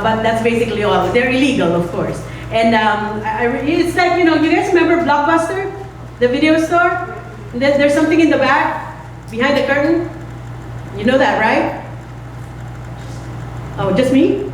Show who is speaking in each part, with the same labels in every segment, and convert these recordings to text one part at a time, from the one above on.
Speaker 1: But that's basically all. They're illegal, of course. And it's like, you know, you guys remember Blockbuster? The video store? There's something in the back, behind the curtain. You know that, right? Oh, just me?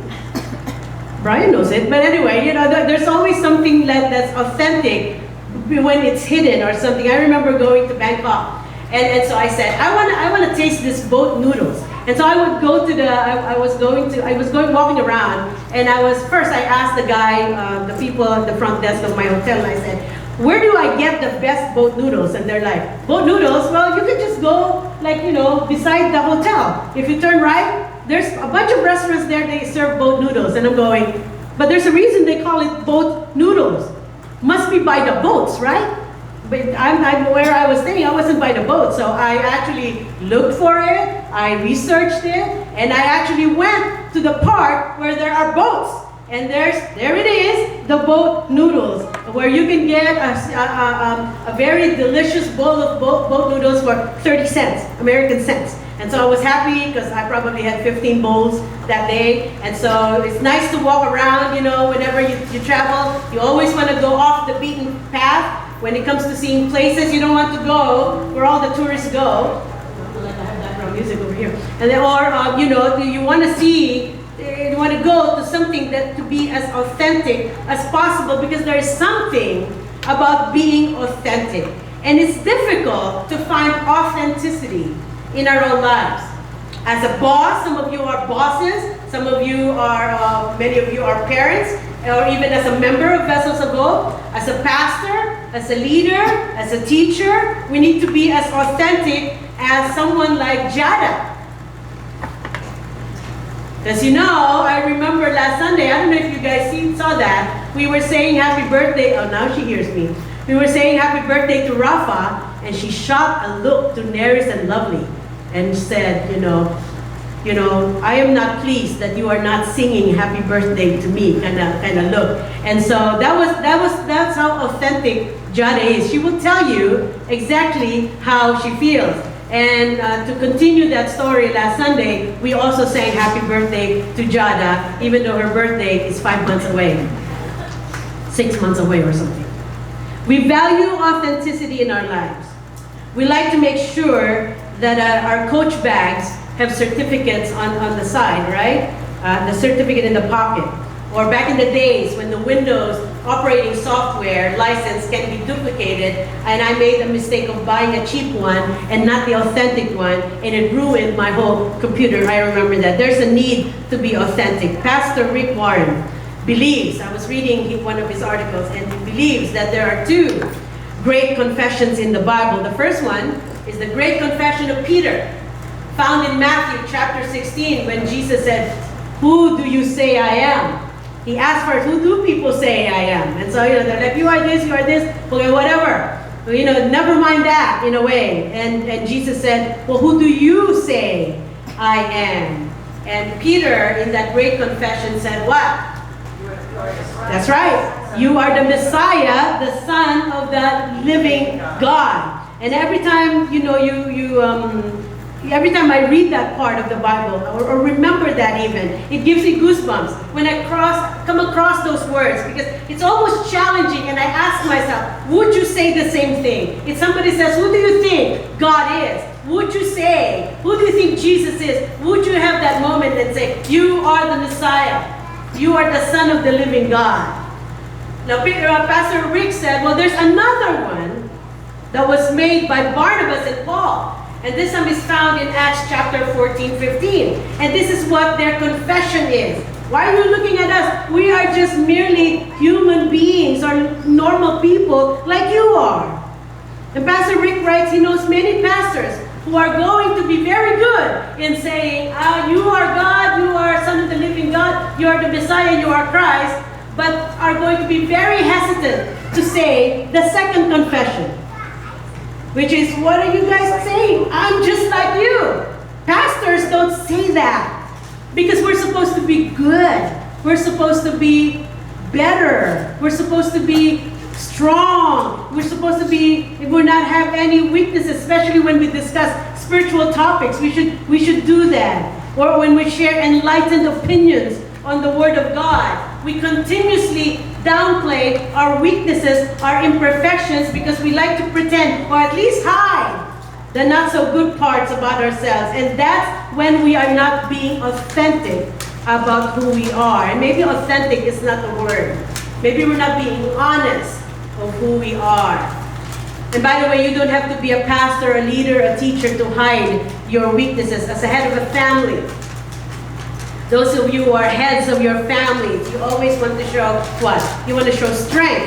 Speaker 1: Brian knows it. But anyway, you know, there's always something that's authentic when it's hidden or something. I remember going to Bangkok. And so I said, I want to taste this boat noodles. And so I would go to I was going walking around, and I asked the guy, the people at the front desk of my hotel, and I said, where do I get the best boat noodles? And they're like, boat noodles? Well, you could just go, like, you know, beside the hotel. If you turn right, there's a bunch of restaurants there, they serve boat noodles. And I'm going, but there's a reason they call it boat noodles. Must be by the boats, right? But I'm where I was staying, I wasn't by the boat. So I actually looked for it, I researched it, and I actually went to the part where there are boats. And there it is, the boat noodles, where you can get a very delicious bowl of boat noodles for 30 cents, American cents. And so I was happy because I probably had 15 bowls that day. And so it's nice to walk around, you know, whenever you travel. You always want to go off the beaten path. When it comes to seeing places, you don't want to go where all the tourists go. I have background music over here. And then, or, you know, you want to see, you want to go to something that to be as authentic as possible, because there is something about being authentic. And it's difficult to find authenticity in our own lives. As a boss, some of you are bosses, Some of you are, many of you are parents, or even as a member of Vessels of Hope, as a pastor, as a leader, as a teacher. We need to be as authentic as someone like Jada. Because I remember last Sunday, I don't know if you guys saw that, we were saying happy birthday, oh now she hears me. We were saying happy birthday to Rafa, and she shot a look to Neris and Lovely and said, I am not pleased that you are not singing happy birthday to me, kind of look. And so that's how authentic Jada is. She will tell you exactly how she feels. And to continue that story, last Sunday, we also sang happy birthday to Jada, even though her birthday is 5 months away, 6 months away or something. We value authenticity in our lives. We like to make sure that our coach bags have certificates on the side, right? The certificate in the pocket. Or back in the days when the Windows operating software license can be duplicated, and I made the mistake of buying a cheap one and not the authentic one, and it ruined my whole computer. I remember that. There's a need to be authentic. Pastor Rick Warren believes, I was reading one of his articles, and he believes that there are two great confessions in the Bible. The first one is the great confession of Peter, found in Matthew chapter 16, when Jesus said, "Who do you say I am?" He asked first, who do people say I am? And so, they're like, you are this, okay, whatever. Never mind that, in a way. And Jesus said, well, who do you say I am? And Peter, in that great confession, said what? That's right. You are the Messiah, the Son of the living God. And every time, every time I read that part of the Bible, or remember that even, it gives me goosebumps when I come across those words, because it's almost challenging, and I ask myself, would you say the same thing? If somebody says, who do you think God is? Would you say, who do you think Jesus is? Would you have that moment and say, you are the Messiah. You are the Son of the living God. Now, Pastor Rick said, well, there's another one that was made by Barnabas and Paul. And this one is found in Acts chapter 14, 15. And this is what their confession is. Why are you looking at us? We are just merely human beings or normal people like you are. And Pastor Rick writes he knows many pastors who are going to be very good in saying, you are God, you are Son of the living God, you are the Messiah, you are Christ, but are going to be very hesitant to say the second confession. Which is, what are you guys saying? I'm just like you. Pastors don't say that. Because we're supposed to be good. We're supposed to be better. We're supposed to be strong. We're supposed to be, we're not have any weaknesses, especially when we discuss spiritual topics. We should do that. Or when we share enlightened opinions on the Word of God. We continuously downplay our weaknesses, our imperfections, because we like to pretend, or at least hide, the not so good parts about ourselves. And that's when we are not being authentic about who we are. And maybe authentic is not the word. Maybe we're not being honest of who we are. And by the way, you don't have to be a pastor, a leader, a teacher to hide your weaknesses. As a head of a family, those of you who are heads of your families, you always want to show what? You want to show strength.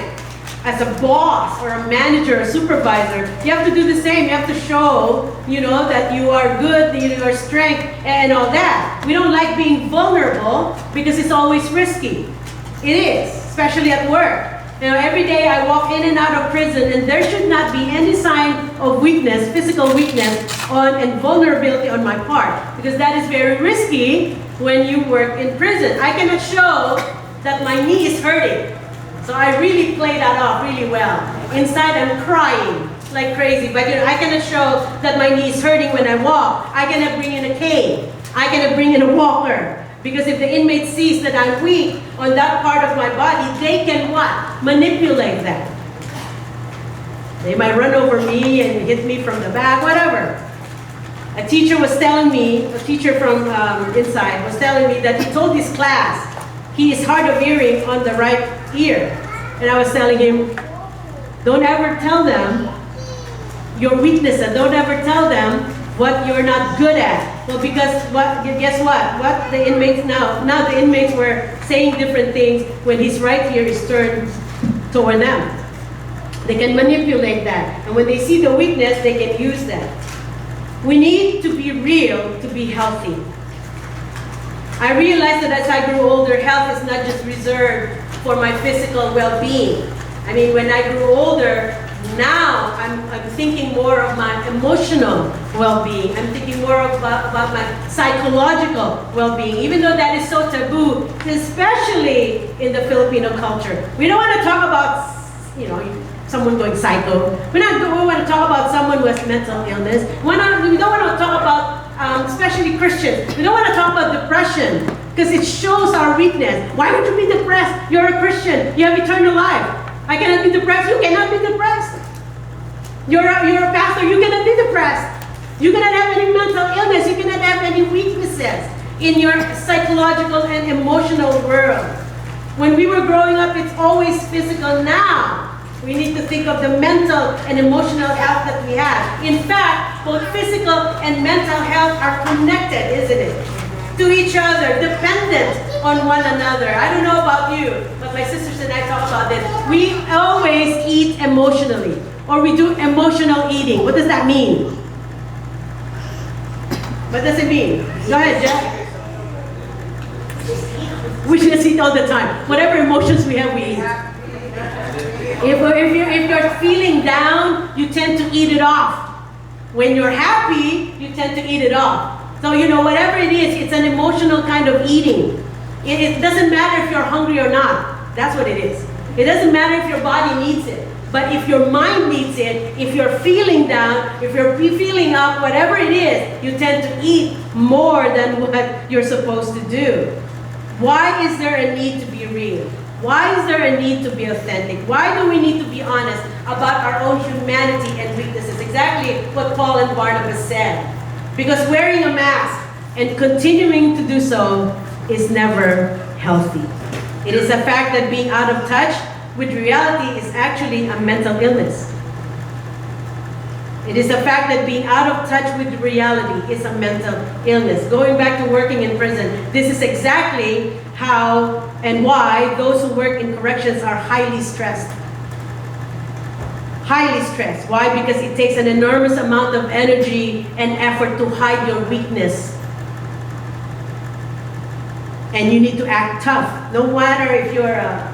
Speaker 1: As a boss or a manager or supervisor, you have to do the same. You have to show, that you are good, that you are strength, and all that. We don't like being vulnerable because it's always risky. It is, especially at work. Every day I walk in and out of prison, and there should not be any sign of weakness, physical weakness, and vulnerability on my part, because that is very risky when you work in prison. I cannot show that my knee is hurting. So I really play that off really well. Inside I'm crying like crazy, but I cannot show that my knee is hurting when I walk. I cannot bring in a cane. I cannot bring in a walker. Because if the inmate sees that I'm weak on that part of my body, they can what? Manipulate that. They might run over me and hit me from the back, whatever. A teacher was telling me, a teacher from inside was telling me that he told his class he is hard of hearing on the right ear. And I was telling him, don't ever tell them your weaknesses. Don't ever tell them what you're not good at. Well, because guess what? What the inmates now the inmates were saying different things when his right ear is turned toward them. They can manipulate that. And when they see the weakness, they can use that. We need to be real to be healthy. I realized that as I grew older, health is not just reserved for my physical well-being. I mean, when I grew older, now I'm thinking more of my emotional well-being. I'm thinking more about my psychological well-being, even though that is so taboo, especially in the Filipino culture. We don't want to talk about, someone going psycho. We want to talk about someone who has mental illness. We don't want to talk about, especially Christians. We don't want to talk about depression because it shows our weakness. Why would you be depressed? You're a Christian. You have eternal life. I cannot be depressed. You cannot be depressed. You're a pastor. You cannot be depressed. You cannot have any mental illness. You cannot have any weaknesses in your psychological and emotional world. When we were growing up, it's always physical. Now, we need to think of the mental and emotional health that we have. In fact, both physical and mental health are connected, isn't it? To each other, dependent on one another. I don't know about you, but my sisters and I talk about this. We always eat emotionally, or we do emotional eating. What does that mean? What does it mean? Go ahead, Jeff. We just eat all the time. Whatever emotions we have, we eat. If you're feeling down, you tend to eat it off. When you're happy, you tend to eat it off. So, whatever it is, it's an emotional kind of eating. It doesn't matter if you're hungry or not. That's what it is. It doesn't matter if your body needs it. But if your mind needs it, if you're feeling down, if you're feeling up, whatever it is, you tend to eat more than what you're supposed to do. Why is there a need to be real? Why is there a need to be authentic? Why do we need to be honest about our own humanity and weaknesses? Exactly what Paul and Barnabas said. Because wearing a mask and continuing to do so is never healthy. It is a fact that being out of touch with reality is actually a mental illness. It is a fact that being out of touch with reality is a mental illness. Going back to working in prison, this is exactly how and why those who work in corrections are highly stressed. Highly stressed. Why? Because it takes an enormous amount of energy and effort to hide your weakness. And you need to act tough. No matter if you're a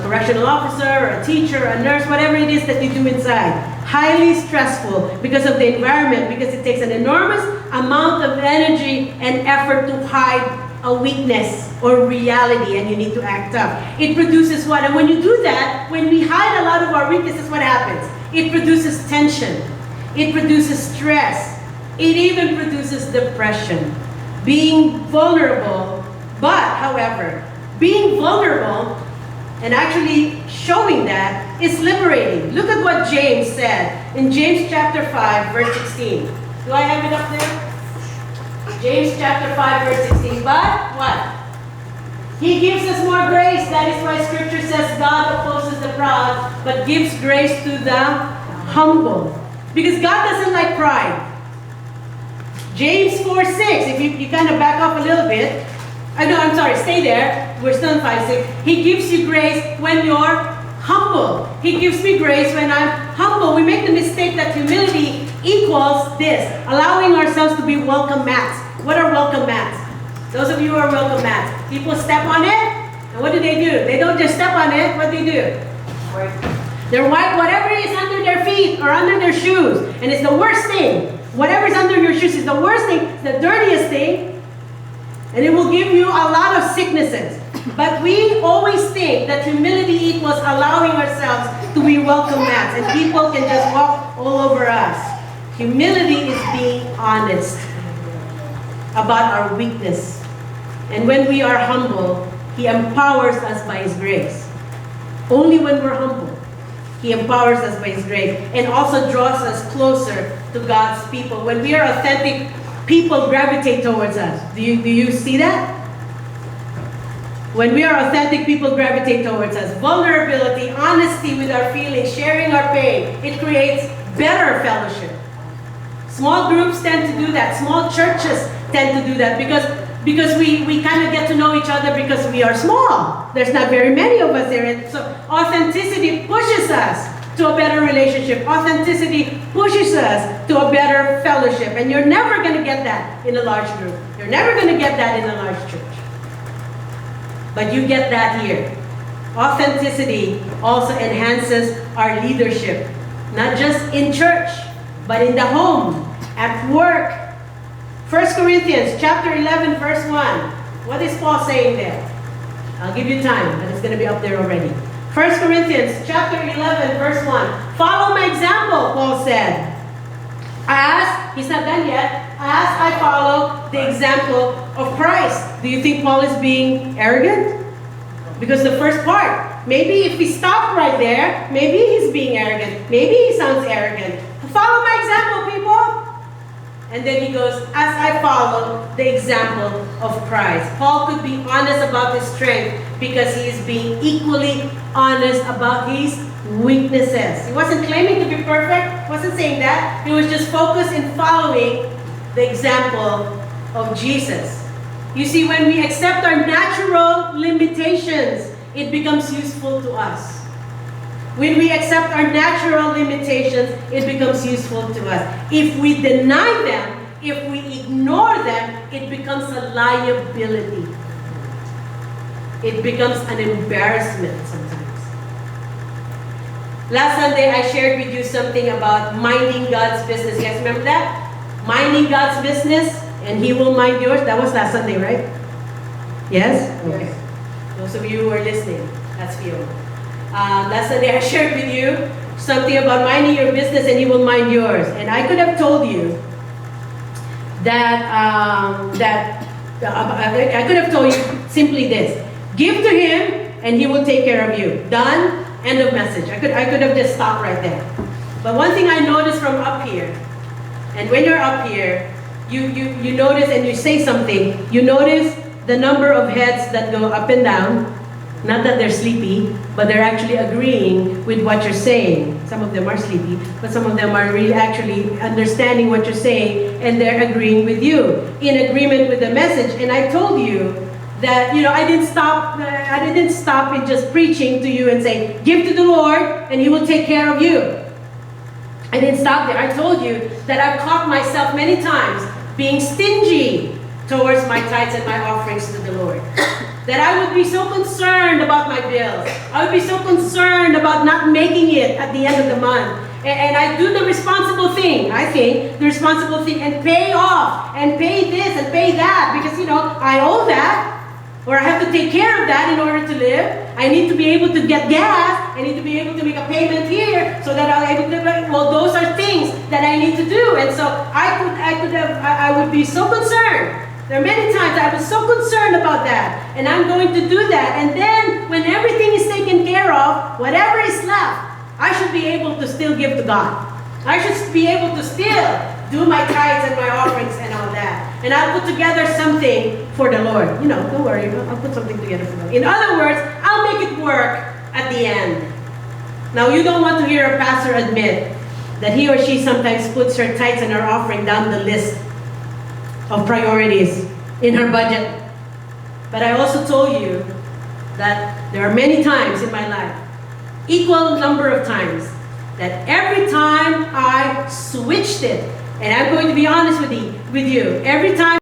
Speaker 1: correctional officer, or a teacher, a nurse, whatever it is that you do inside. Highly stressful because of the environment, because it takes an enormous amount of energy and effort to hide a weakness or reality, and you need to act tough. It produces what? And when you do that, when we hide a lot of our weaknesses, what happens? It produces tension. It produces stress. It even produces depression. Being vulnerable, however, being vulnerable and actually showing that is liberating. Look at what James said in James chapter 5, verse 16. Do I have it up there? James chapter 5, verse 16. But what? He gives us more grace. That is why Scripture says God opposes the proud, but gives grace to the humble. Because God doesn't like pride. James 4:6. If you kind of back up a little bit. Stay there. We're still in 5:6. He gives you grace when you're humble. He gives me grace when I'm humble. We make the mistake that humility equals this, allowing ourselves to be welcome mats. What are welcome mats? Those of you who are welcome mats. People step on it, and what do? They don't just step on it. What do? They're white, whatever is under their feet or under their shoes. And it's the worst thing. Whatever's under your shoes is the worst thing, it's the dirtiest thing. And it will give you a lot of sicknesses. But we always think that humility equals allowing ourselves to be welcome mats. And people can just walk all over us. Humility is being honest about our weakness. And when we are humble, He empowers us by His grace. Only when we're humble, He empowers us by His grace and also draws us closer to God's people. When we are authentic, people gravitate towards us. Do you see that? When we are authentic, people gravitate towards us. Vulnerability, honesty with our feelings, sharing our pain, it creates better fellowship. Small groups tend to do that. Small churches tend to do that because we kind of get to know each other because we are small. There's not very many of us there. And so authenticity pushes us to a better relationship. Authenticity pushes us to a better fellowship. And you're never going to get that in a large group. You're never going to get that in a large church. But you get that here. Authenticity also enhances our leadership. Not just in church, but in the home, at work. 1 Corinthians chapter 11, verse 1. What is Paul saying there? I'll give you time, but it's going to be up there already. 1 Corinthians chapter 11, verse 1. Follow my example, Paul said. He's not done yet, as I follow the example of Christ. Do you think Paul is being arrogant? Because the first part, maybe if we stop right there, maybe he's being arrogant. Maybe he sounds arrogant. Follow my example, people. And then he goes, as I follow the example of Christ. Paul could be honest about his strength because he is being equally honest about his weaknesses. He wasn't claiming to be perfect. Wasn't saying that. He was just focused in following the example of Jesus. You see, when we accept our natural limitations, it becomes useful to us. When we accept our natural limitations, it becomes useful to us. If we deny them, if we ignore them, it becomes a liability. It becomes an embarrassment sometimes. Last Sunday, I shared with you something about minding God's business. You guys remember that? Minding God's business, and He will mind yours. That was last Sunday, right? Yes? Okay. Those of you who are listening, that's Fiona. Last Sunday I shared with you something about minding your business and He will mind yours. And I could have told you that I could have told you simply this: give to Him and He will take care of you. Done. End of message. I could have just stopped right there. But one thing I noticed from up here, and when you're up here, you notice and you say something. You notice the number of heads that go up and down. Not that they're sleepy, but they're actually agreeing with what you're saying. Some of them are sleepy, but some of them are really actually understanding what you're saying, and they're agreeing with you, in agreement with the message. And I told you that, I didn't stop in just preaching to you and say, give to the Lord, and He will take care of you. I didn't stop there. I told you that I've caught myself many times being stingy towards my tithes and my offerings to the Lord. That I would be so concerned about my bills. I would be so concerned about not making it at the end of the month. And I do the responsible thing, I think, the responsible thing, and pay off, and pay this, and pay that, because, I owe that, or I have to take care of that in order to live. I need to be able to get gas. I need to be able to make a payment here so that I'll able to, well, those are things that I need to do. And so I would be so concerned. There are many times I was so concerned about that, and I'm going to do that. And then, when everything is taken care of, whatever is left, I should be able to still give to God. I should be able to still do my tithes and my offerings and all that. And I'll put together something for the Lord. Don't worry, I'll put something together for the Lord. In other words, I'll make it work at the end. Now, you don't want to hear a pastor admit that he or she sometimes puts her tithes and her offering down the list of priorities in her budget. But I also told you that there are many times in my life, equal number of times, that every time I switched it, and I'm going to be honest with you, every time